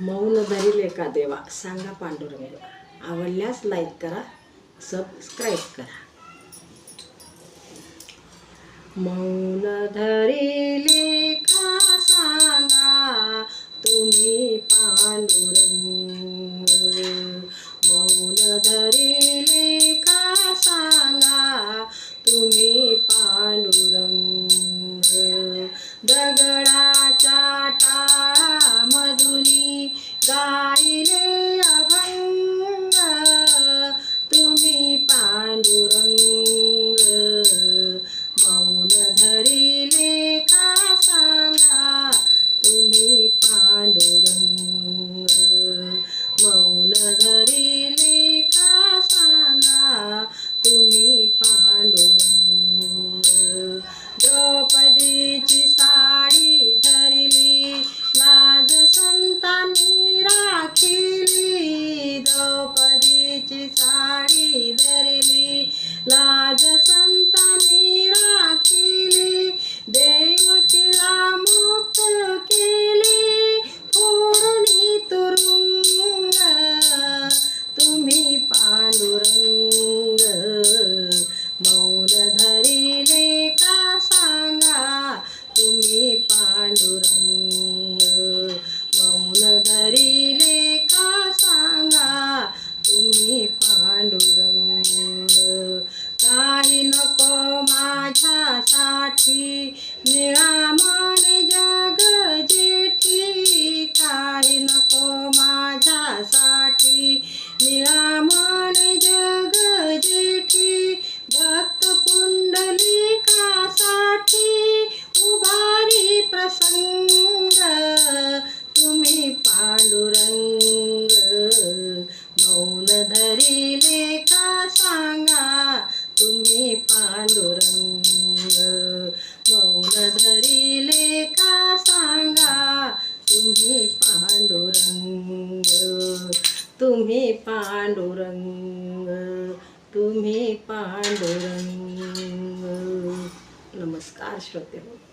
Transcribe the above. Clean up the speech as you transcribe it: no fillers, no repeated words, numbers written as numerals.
मौन धरील का देवा सांगा पांडुरंग. आवडल्यास लाईक करा, सबस्क्राईब करा. मौन धरिले का सांगा तुम्ही पांडुरंग. मौन धरिले का सांगा तुम्ही पांडुरंग. दगडाच्या टाळामधुनी गायले अभंग तुम्ही पांडुरंग. मौन धरिले का सांगा तुम्ही पांडुरंग. मौन धरिले का सांगा तुम्ही पांडुरंग. द्रौपदीची साडी धरली लाज संतांनी राखिली. द्रौपदीची साडी धरली लाज संतांनी राखिली. देवकीला मुक्त केली फोडून तुरुंग तुम्ही पांडुरंग. मौन धरिले का सांगा तुम्ही पांडुरंग. मौन धरिले का सांगा तुम्ही पांडुरंग. काही नको माझ्यासाठी निळामन जग जेठी. काही नको माझ्यासाठी निळामन जग जेठी. भक्त पुंडलिकासाठी उभारी प्रसंग तुम्ही पांडुरंग. मौन धरिले का सांगा तुम्ही पांडुरंग. मौन धरिले का सांगा तुम्ही पांडुरंग. तुम्ही पांडुरंग. तुम्ही पांडुरंग. नमस्कार श्रोते.